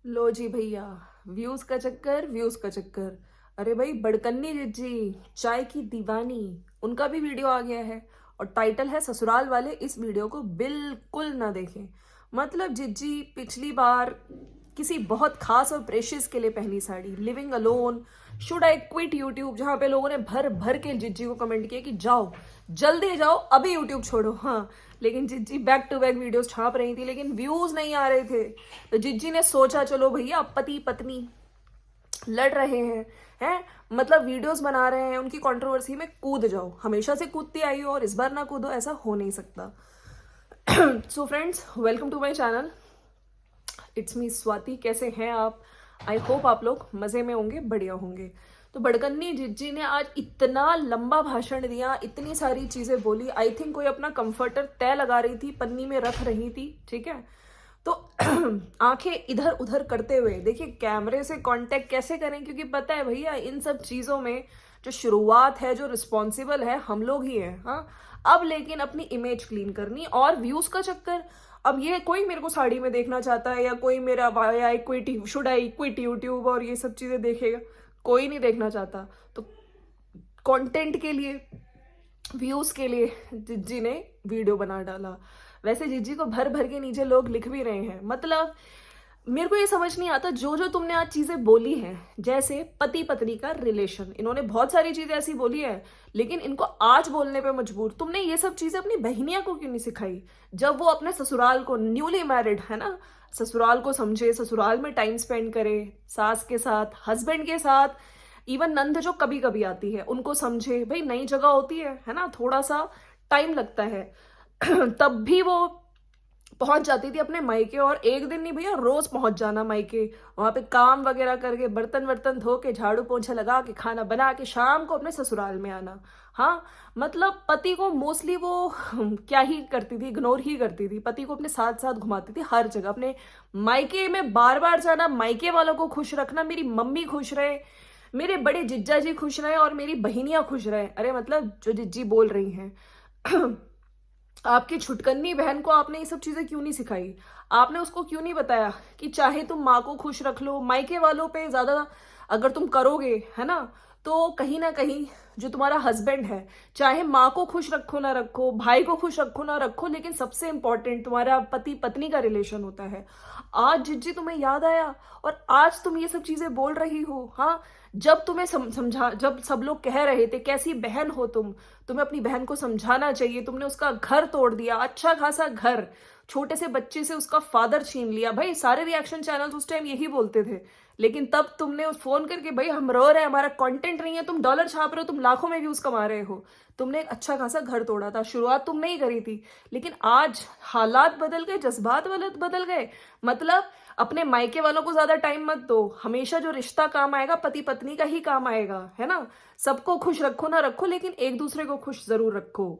लो जी भैया, व्यूज का चक्कर, व्यूज का चक्कर। अरे भाई, बड़कन्नी जिज्जी, चाय की दीवानी, उनका भी वीडियो आ गया है और टाइटल है ससुराल वाले। इस वीडियो को बिल्कुल ना देखें। मतलब जिज्जी पिछली बार किसी बहुत खास और प्रेशियस के लिए पहनी sari, living alone, should I quit YouTube, जहां पे लोगों ने भर भर के जिज्जी को कमेंट किया कि जाओ, जल्दी जाओ, अभी यूट्यूब छोड़ो। हाँ, लेकिन जिज्जी बैक टू बैक वीडियोस छाप रही थी, लेकिन व्यूज नहीं आ रहे थे। तो जिज्जी ने सोचा चलो भैया, पति पत्नी लड़ रहे हैं, मतलब वीडियोस बना रहे हैं, उनकी कंट्रोवर्सी में कूद जाओ। हमेशा से कूदती आई हो और इस बार ना कूदो, ऐसा हो नहीं सकता। So friends, welcome to my channel. It's me Swati. कैसे हैं आप? आई होप आप लोग मजे में होंगे, बढ़िया होंगे। तो बड़कन्नी जिज्जी ने आज इतना लंबा भाषण दिया, इतनी सारी चीजें बोली। आई थिंक कोई अपना कंफर्टर तय लगा रही थी, पन्नी में रख रही थी, ठीक है। तो आंखें इधर उधर करते हुए, देखिए कैमरे से कांटेक्ट कैसे करें, क्योंकि पता है भैया इन सब चीजों में जो शुरुआत है, जो रिस्पॉन्सिबल है, हम लोग ही हैं। हाँ, अब लेकिन अपनी इमेज क्लीन करनी और व्यूज का चक्कर। अब ये कोई मेरे को साड़ी में देखना चाहता है, या कोई मेरा I quit, should I quit YouTube और ये सब चीजें देखेगा? कोई नहीं देखना चाहता। तो कंटेंट के लिए, व्यूज के लिए जिज्जी ने वीडियो बना डाला। वैसे जिज्जी को भर भर के नीचे लोग लिख भी रहे हैं। मतलब मेरे को ये समझ नहीं आता, जो जो तुमने आज चीजें बोली हैं, जैसे पति पत्नी का रिलेशन, इन्होंने बहुत सारी चीजें ऐसी बोली है, लेकिन इनको आज बोलने पे मजबूर तुमने ये सब चीजें अपनी बहनिया को क्यों नहीं सिखाई? जब वो अपने ससुराल को, न्यूली मैरिड है ना, ससुराल को समझे, ससुराल में टाइम स्पेंड करे, सास के साथ, हस्बैंड के साथ, इवन नंद जो कभी कभी आती है उनको समझे। भाई नई जगह होती है ना, थोड़ा सा टाइम लगता है। तब भी वो पहुंच जाती थी अपने मायके, और एक दिन नहीं भैया, रोज पहुंच जाना मायके, वहां पे काम वगैरह करके, बर्तन वर्तन धो के, झाड़ू पोंछा लगा के, खाना बना के, शाम को अपने ससुराल में आना। हाँ, मतलब पति को मोस्टली वो क्या ही करती थी, इग्नोर ही करती थी। पति को अपने साथ साथ घुमाती थी हर जगह, अपने मायके में बार बार जाना, मायके वालों को खुश रखना, मेरी मम्मी खुश रहे, मेरे बड़े जिज्जा जी खुश रहे और मेरी बहनियां खुश रहे। अरे मतलब जो जिज्जी बोल रही हैं, आपकी छुटकन्नी बहन को आपने ये सब चीजें क्यों नहीं सिखाई? आपने उसको क्यों नहीं बताया कि चाहे तुम माँ को खुश रख लो, मायके वालों पे ज्यादा अगर तुम करोगे, है ना, तो कहीं ना कहीं जो तुम्हारा हस्बैंड है, चाहे माँ को खुश रखो ना रखो, भाई को खुश रखो ना रखो, लेकिन सबसे इंपॉर्टेंट तुम्हारा पति पत्नी का रिलेशन होता है। आज जिज्जी तुम्हें याद आया और आज तुम ये सब चीजें बोल रही हो? हाँ, जब तुम्हें समझा, जब सब लोग कह रहे थे कैसी बहन हो तुम, तुम्हें अपनी बहन को समझाना चाहिए, तुमने उसका घर तोड़ दिया, अच्छा खासा घर, छोटे से बच्चे से उसका फादर छीन लिया। भाई सारे रिएक्शन चैनल्स उस टाइम यही बोलते थे, लेकिन तब तुमने उस फोन करके, भाई हम रो रहे हैं, हमारा कंटेंट नहीं है, तुम डॉलर छाप रहे हो, तुम लाखों में व्यूज कमा रहे हो, तुमने एक अच्छा खासा घर तोड़ा था। शुरुआत तुमने ही करी थी, लेकिन आज हालात बदल गए, जज्बात बदल गए। मतलब अपने मायके वालों को ज्यादा टाइम मत दो, हमेशा जो रिश्ता काम आएगा पति पत्नी का ही काम आएगा, है ना। सबको खुश रखो ना रखो, लेकिन एक दूसरे को खुश जरूर रखो।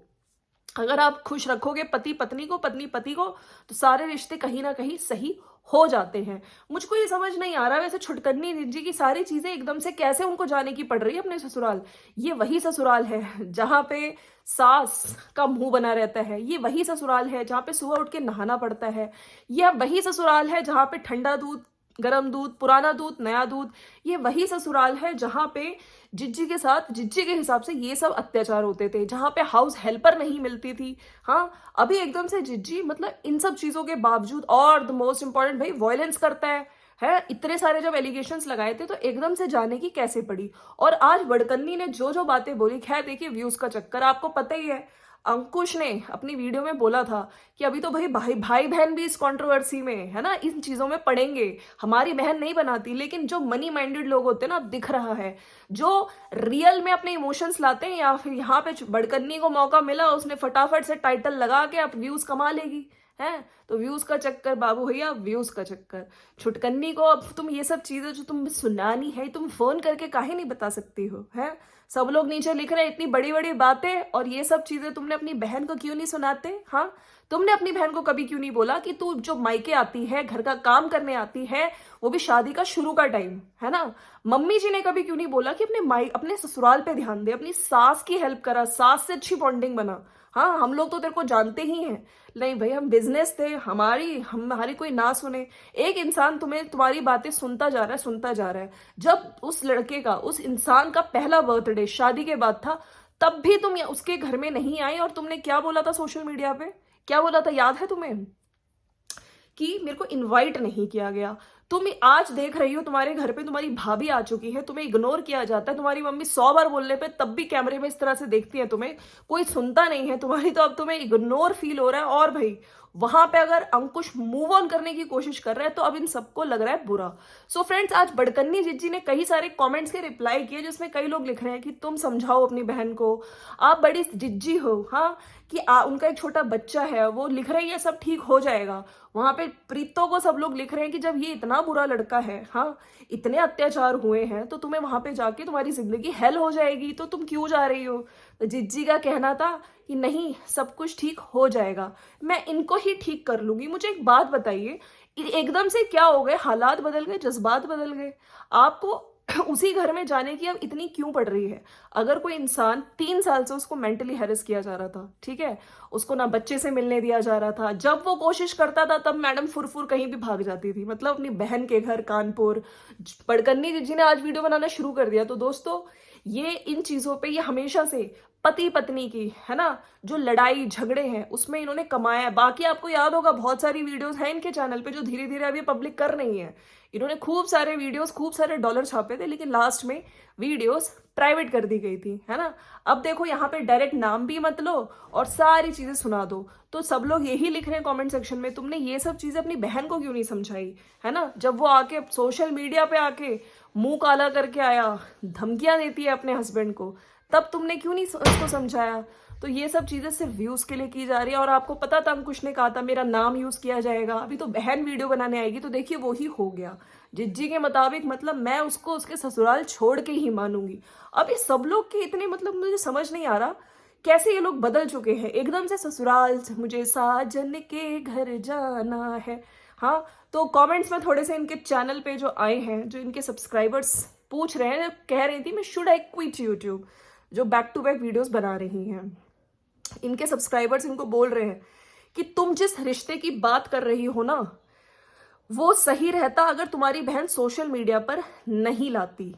अगर आप खुश रखोगे पति पत्नी को, पत्नी पति को, तो सारे रिश्ते कहीं ना कहीं सही हो जाते हैं। मुझको ये समझ नहीं आ रहा वैसे छुटकन्नी जी की सारी चीजें एकदम से कैसे उनको जाने की पड़ रही है अपने ससुराल। ये वही ससुराल है जहां पे सास का मुंह बना रहता है, ये वही ससुराल है जहां पे सुबह उठ के नहाना पड़ता है, यह वही ससुराल है जहां पे ठंडा दूध, गरम दूध, पुराना दूध, नया दूध, ये वही ससुराल है जहां पे जिज्जी के साथ, जिज्जी के हिसाब से ये सब अत्याचार होते थे, जहां पे हाउस हेल्पर नहीं मिलती थी। हाँ, अभी एकदम से जिज्जी मतलब इन सब चीजों के बावजूद, और द मोस्ट इंपॉर्टेंट भाई, वायलेंस करता है इतने सारे जब एलिगेशंस लगाए थे, तो एकदम से जाने की कैसे पड़ी? और आज बड़कन्नी ने जो जो बातें बोली, खैर देखिए व्यूज का चक्कर आपको पता ही है। अंकुश ने अपनी वीडियो में बोला था कि अभी तो भाई भाई भाई बहन भी इस कंट्रोवर्सी में, है ना, इन चीजों में पड़ेंगे, हमारी बहन नहीं बनाती। लेकिन जो मनी माइंडेड लोग होते हैं ना, अब दिख रहा है, जो रियल में अपने इमोशंस लाते हैं, या फिर यहाँ पे बड़कन्नी को मौका मिला, उसने फटाफट से टाइटल लगा के अब व्यूज कमा लेगी, है। तो व्यूज का चक्कर बाबू भैया, व्यूज का चक्कर। छुटकन्नी को अब तुम ये सब चीजें जो तुम सुनानी है, तुम फोन करके काहे नहीं बता सकती हो? है, सब लोग नीचे लिख रहे हैं इतनी बड़ी बड़ी बातें, और ये सब चीजें तुमने अपनी बहन को क्यों नहीं सुनाते? हाँ, तुमने अपनी बहन को कभी क्यों नहीं बोला कि तू जो मायके आती है, घर का काम करने आती है, वो भी शादी का शुरू का टाइम, है ना। मम्मी जी ने कभी क्यों नहीं बोला कि अपने ससुराल पे ध्यान दे, अपनी सास की हेल्प करा, सास से अच्छी बॉन्डिंग बना। हाँ, हम लोग तो तेरे को जानते ही हैं। नहीं भाई, हम बिजनेस थे, हमारी कोई ना सुने। एक इंसान तुम्हारी बातें सुनता जा रहा है, सुनता जा रहा है। जब उस लड़के का, उस इंसान का पहला बर्थडे शादी के बाद था, तब भी तुम उसके घर में नहीं आई, और तुमने क्या बोला था सोशल मीडिया पे? क्या बोला था, याद है तुम्हें? कि मेरे को इनवाइट नहीं किया गया। तुम आज देख रही हो, तुम्हारे घर पे तुम्हारी भाभी आ चुकी है, तुम्हें इग्नोर किया जाता है। तुम्हारी मम्मी 100 बार बोलने पे तब भी कैमरे में इस तरह से देखती है, तुम्हें कोई सुनता नहीं है तुम्हारी, तो अब तुम्हें इग्नोर फील हो रहा है। और भाई, वहां पे अगर अंकुश मूव ऑन करने की कोशिश कर रहा है, तो अब इन सबको लग रहा है बुरा। सो फ्रेंड्स, आज बड़कन्नी जिज्जी ने कई सारे कमेंट्स के रिप्लाई किए, जिसमें कई लोग लिख रहे हैं कि तुम समझाओ अपनी बहन को, आप बड़ी जिज्जी हो। हाँ, कि उनका एक छोटा बच्चा है, वो लिख रही है सब ठीक हो जाएगा। वहां पे प्रीतो को सब लोग लिख रहे हैं कि जब ये इतना बुरा लड़का है, हाँ, इतने अत्याचार हुए हैं, तो तुम्हें वहां पे जाके तुम्हारी जिंदगी हेल हो जाएगी, तो तुम क्यों जा रही हो? तो जिज्जी का कहना था कि नहीं, सब कुछ ठीक हो जाएगा, मैं इनको ही ठीक कर लूंगी। मुझे एक बात बताइए, एकदम से क्या हो गए? हालात बदल गए, जज्बात बदल गए, आपको उसी घर में जाने की अब इतनी क्यों पड़ रही है? अगर कोई इंसान 3 साल से उसको मेंटली हैरेस किया जा रहा था, ठीक है, उसको ना बच्चे से मिलने दिया जा रहा था, जब वो कोशिश करता था तब मैडम फुरफुर कहीं भी भाग जाती थी, मतलब अपनी बहन के घर कानपुर। बड़कन्नी जी ने आज वीडियो बनाना शुरू कर दिया। तो दोस्तों, ये इन चीजों पे, ये हमेशा से पति पत्नी की, है ना, जो लड़ाई झगड़े हैं, उसमें इन्होंने कमाया है। बाकी आपको याद होगा, बहुत सारी वीडियोस हैं इनके चैनल पे जो धीरे धीरे अभी पब्लिक कर रही हैं। इन्होंने खूब सारे वीडियोस, खूब सारे डॉलर छापे थे, लेकिन लास्ट में वीडियोस प्राइवेट कर दी गई थी, है ना। अब देखो, यहाँ पे डायरेक्ट नाम भी मत लो और सारी चीजें सुना दो। तो सब लोग यही लिख रहे हैं कमेंट सेक्शन में, तुमने ये सब चीजें अपनी बहन को क्यों नहीं समझाई, है ना। जब वो आके सोशल मीडिया पे आके मुंह काला करके आया, धमकियां देती है अपने हस्बैंड को, तब तुमने क्यों नहीं उसको समझाया? तो ये सब चीजें सिर्फ व्यूज के लिए की जा रही है। और आपको पता था, अंकुश ने कहा था मेरा नाम यूज किया जाएगा, अभी तो बहन वीडियो बनाने आएगी, तो देखिए वो ही हो गया जिज्जी के मुताबिक। मतलब मैं उसको उसके ससुराल छोड़ के ही मानूंगी। अब ये सब लोग के इतने, मतलब मुझे समझ नहीं आ रहा कैसे ये लोग बदल चुके हैं एकदम से। ससुराल मुझे साजन के घर जाना है। हाँ, तो कमेंट्स में थोड़े से इनके चैनल पे जो आए हैं, जो इनके सब्सक्राइबर्स पूछ रहे हैं, कह रही थी मैं शुड आई क्विट यूट्यूब, जो बैक टू बैक वीडियोस बना रही हैं, इनके सब्सक्राइबर्स इनको बोल रहे हैं कि तुम जिस रिश्ते की बात कर रही हो ना, वो सही रहता अगर तुम्हारी बहन सोशल मीडिया पर नहीं लाती।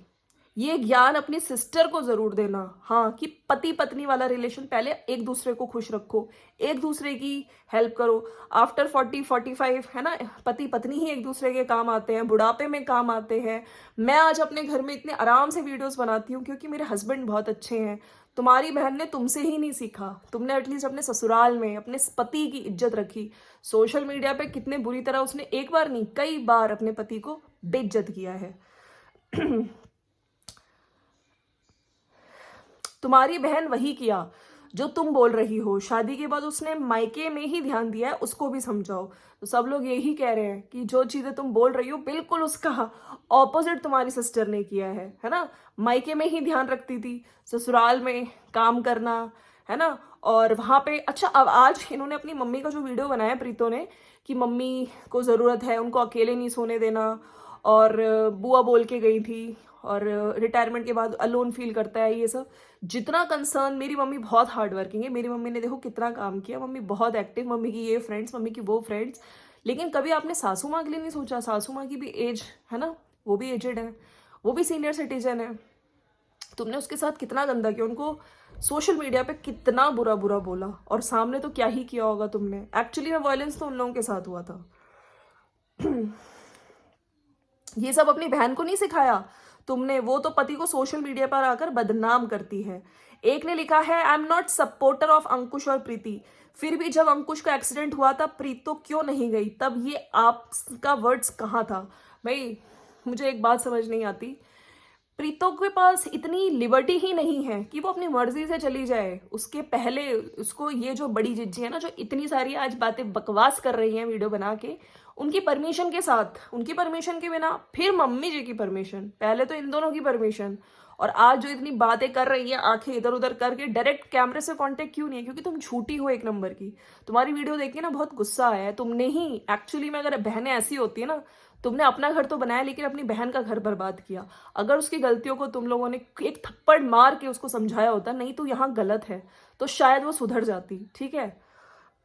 ये ज्ञान अपनी सिस्टर को जरूर देना, हाँ, कि पति पत्नी वाला रिलेशन, पहले एक दूसरे को खुश रखो, एक दूसरे की हेल्प करो। आफ्टर 40-45, है ना, पति पत्नी ही एक दूसरे के काम आते हैं, बुढ़ापे में काम आते हैं। मैं आज अपने घर में इतने आराम से वीडियोस बनाती हूँ क्योंकि मेरे हस्बैंड बहुत अच्छे हैं। तुम्हारी बहन ने तुमसे ही नहीं सीखा, तुमने एटलीस्ट अपने ससुराल में अपने पति की इज्जत रखी। सोशल मीडिया पे कितने बुरी तरह उसने एक बार नहीं, कई बार अपने पति को बेइज्जत किया है। तुम्हारी बहन वही किया जो तुम बोल रही हो। शादी के बाद उसने मायके में ही ध्यान दिया है, उसको भी समझाओ। तो सब लोग यही कह रहे हैं कि जो चीजें तुम बोल रही हो, बिल्कुल उसका ऑपोजिट तुम्हारी सिस्टर ने किया है ना। मायके में ही ध्यान रखती थी, ससुराल में काम करना, है ना। और वहां पे, अच्छा, अब आज इन्होंने अपनी मम्मी का जो वीडियो बनाया प्रीतो ने, कि मम्मी को जरूरत है, उनको अकेले नहीं सोने देना, और बुआ बोल के गई थी, और रिटायरमेंट के बाद अलोन फील करता है, ये सब जितना कंसर्न। मेरी मम्मी बहुत हार्ड वर्किंग है, मेरी मम्मी ने देखो कितना काम किया, मम्मी बहुत एक्टिव, मम्मी की ये फ्रेंड्स, मम्मी की वो फ्रेंड्स। लेकिन कभी आपने सासू माँ के लिए नहीं सोचा? सासू माँ की भी एज है ना, वो भी एजेड है, वो भी सीनियर सिटीजन है। तुमने उसके साथ कितना गंदा किया, उनको सोशल मीडिया पे कितना बुरा बुरा बोला, और सामने तो क्या ही किया होगा तुमने। एक्चुअली में वायलेंस तो उन लोगों के साथ हुआ था। ये सब अपनी बहन को नहीं सिखाया तुमने, वो तो पति को सोशल मीडिया पर आकर बदनाम करती है। एक ने लिखा है, I am not supporter of Ankush और प्रीति, फिर भी जब अंकुश का एक्सीडेंट हुआ तब प्रीतो क्यों नहीं गई, तब ये आपका वर्ड्स कहाँ था? भाई, मुझे एक बात समझ नहीं आती, प्रीतो के पास इतनी लिबर्टी ही नहीं है कि वो अपनी मर्जी से चली जाए। उसके पहले उसको ये जो बड़ी जिज्जी है ना, जो इतनी सारी आज बातें बकवास कर रही हैं वीडियो बना के, उनकी परमिशन के साथ, उनकी परमिशन के बिना, फिर मम्मी जी की परमिशन, पहले तो इन दोनों की परमिशन, और आज जो इतनी बातें कर रही है आंखें इधर उधर करके, डायरेक्ट कैमरे से कांटेक्ट क्यों नहीं है? क्योंकि तुम झूठी हो एक नंबर की। तुम्हारी वीडियो देख के ना बहुत गुस्सा आया है। तुमने ही एक्चुअली में, अगर बहनें ऐसी होती है ना, तुमने अपना घर तो बनाया लेकिन अपनी बहन का घर बर्बाद किया। अगर उसकी गलतियों को तुम लोगों ने एक थप्पड़ मार के उसको समझाया होता, नहीं तो यहाँ गलत है, तो शायद वो सुधर जाती। ठीक है।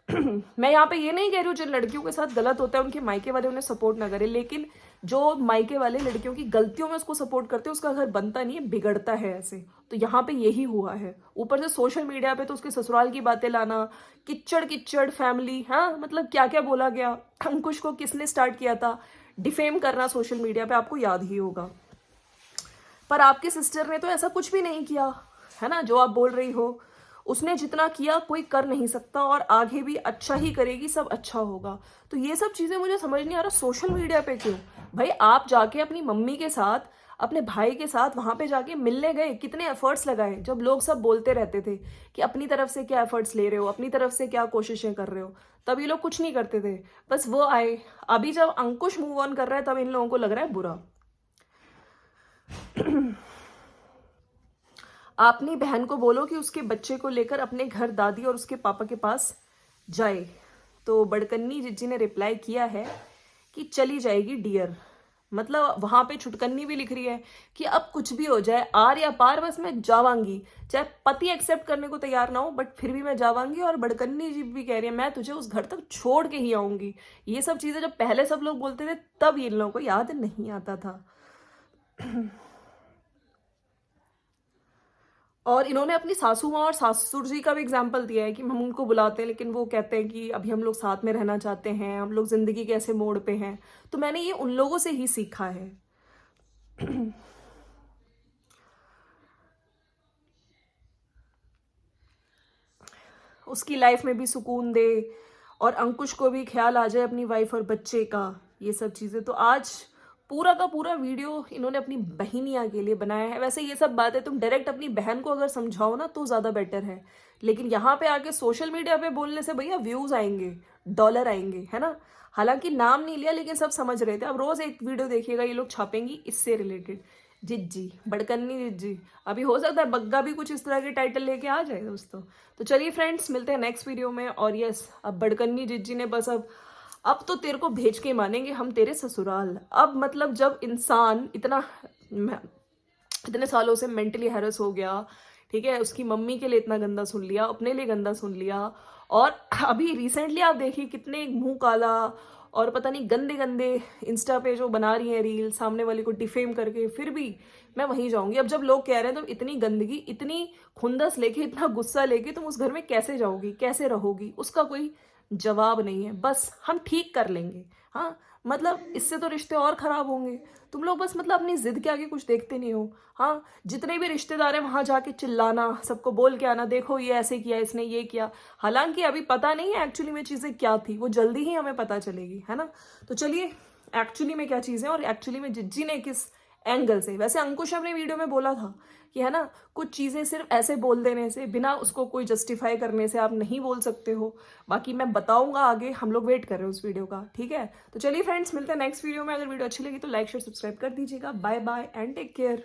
मैं यहाँ पे ये नहीं कह रही हूँ जिन लड़कियों के साथ गलत होता है उनके मायके वाले उन्हें सपोर्ट ना करें, लेकिन जो मायके वाले लड़कियों की गलतियों में उसको सपोर्ट करते हैं उसका घर बनता नहीं है, बिगड़ता है ऐसे। तो यहाँ पे यही हुआ है। ऊपर से सोशल मीडिया पे तो उसके ससुराल की बातें लाना, किच्चड़ किच्चड़ फैमिली, हाँ मतलब क्या क्या बोला गया, अंकुश को किसने स्टार्ट किया था डिफेम करना सोशल मीडिया पे, आपको याद ही होगा। पर आपकी सिस्टर ने तो ऐसा कुछ भी नहीं किया है ना, जो आप बोल रही हो। उसने जितना किया कोई कर नहीं सकता, और आगे भी अच्छा ही करेगी, सब अच्छा होगा। तो ये सब चीजें मुझे समझ नहीं आ रहा सोशल मीडिया पे क्यों। भाई आप जाके अपनी मम्मी के साथ, अपने भाई के साथ वहां पे जाके मिलने गए, कितने एफर्ट्स लगाए, जब लोग सब बोलते रहते थे कि अपनी तरफ से क्या एफर्ट्स ले रहे हो, अपनी तरफ से क्या कोशिशें कर रहे हो, तब ये लोग कुछ नहीं करते थे, बस वो आए। अभी जब अंकुश मूव ऑन कर रहा है तब इन लोगों को लग रहा है बुरा। अपनी बहन को बोलो कि उसके बच्चे को लेकर अपने घर दादी और उसके पापा के पास जाए। तो बड़कन्नी जिज्जी ने रिप्लाई किया है कि चली जाएगी डियर। मतलब वहां पे छुटकन्नी भी लिख रही है कि अब कुछ भी हो जाए, आर या पार, बस मैं जावांगी, चाहे पति एक्सेप्ट करने को तैयार ना हो, बट फिर भी मैं जावांगी। और बड़कन्नी जी भी कह रही है मैं तुझे उस घर तक छोड़ के ही आऊंगी। ये सब चीजें जब पहले सब लोग बोलते थे तब इन लोगों को याद नहीं आता था। और इन्होंने अपनी सासू माँ और सासुर जी का भी एग्जाम्पल दिया है कि हम उनको बुलाते हैं लेकिन वो कहते हैं कि अभी हम लोग साथ में रहना चाहते हैं, हम लोग जिंदगी के ऐसे मोड़ पे हैं। तो मैंने ये उन लोगों से ही सीखा है। उसकी लाइफ में भी सुकून दे और अंकुश को भी ख्याल आ जाए अपनी वाइफ और बच्चे का, ये सब चीज़ें। तो आज पूरा का पूरा वीडियो इन्होंने अपनी बहनिया के लिए बनाया है। वैसे ये सब बातें तुम डायरेक्ट अपनी बहन को अगर समझाओ ना तो ज़्यादा बेटर है, लेकिन यहाँ पे आके सोशल मीडिया पे बोलने से भैया व्यूज़ आएंगे, डॉलर आएंगे, है ना। हालांकि नाम नहीं लिया लेकिन सब समझ रहे थे। अब रोज़ एक वीडियो देखिएगा ये लोग छापेंगी इससे रिलेटेड, जिज्जी, बड़कन्नी जिज्जी। अभी हो सकता है बग्गा भी कुछ इस तरह के टाइटल लेके आ जाए दोस्तों। तो चलिए फ्रेंड्स, मिलते हैं नेक्स्ट वीडियो में। और यस, अब बड़कन्नी जिज्जी ने बस अब तो तेरे को भेज के मानेंगे हम तेरे ससुराल। अब मतलब जब इंसान इतने सालों से मेंटली हैरेस हो गया, ठीक है, उसकी मम्मी के लिए इतना गंदा सुन लिया, अपने लिए गंदा सुन लिया, और अभी रिसेंटली आप देखिए कितने मुंह काला और पता नहीं गंदे गंदे इंस्टा पे जो बना रही है रील सामने वाले को डिफेम करके, फिर भी मैं वहीं जाऊंगी। अब जब लोग कह रहे हैं तुम इतनी गंदगी, इतनी खुंदस लेके, इतना गुस्सा लेके तुम उस घर में कैसे जाओगी, कैसे रहोगी, उसका कोई जवाब नहीं है। बस हम ठीक कर लेंगे। हाँ मतलब इससे तो रिश्ते और खराब होंगे। तुम लोग बस मतलब अपनी जिद के आगे कुछ देखते नहीं हो। हाँ, जितने भी रिश्तेदार हैं वहां जाके चिल्लाना, सबको बोल के आना, देखो ये ऐसे किया, इसने ये किया। हालांकि अभी पता नहीं है एक्चुअली में चीजें क्या थी, वो जल्दी ही हमें पता चलेगी, है ना। तो चलिए, एक्चुअली में क्या चीजें और एक्चुअली में जिज्जी ने किस एंगल से, वैसे अंकुश अपने वीडियो में बोला था कि है ना, कुछ चीज़ें सिर्फ ऐसे बोल देने से, बिना उसको कोई जस्टिफाई करने से आप नहीं बोल सकते हो। बाकी मैं बताऊंगा आगे, हम लोग वेट कर रहे हैं उस वीडियो का, ठीक है। तो चलिए फ्रेंड्स, मिलते हैं नेक्स्ट वीडियो में। अगर वीडियो अच्छी लगी तो लाइक शेयर सब्सक्राइब कर दीजिएगा। Bye bye and take care.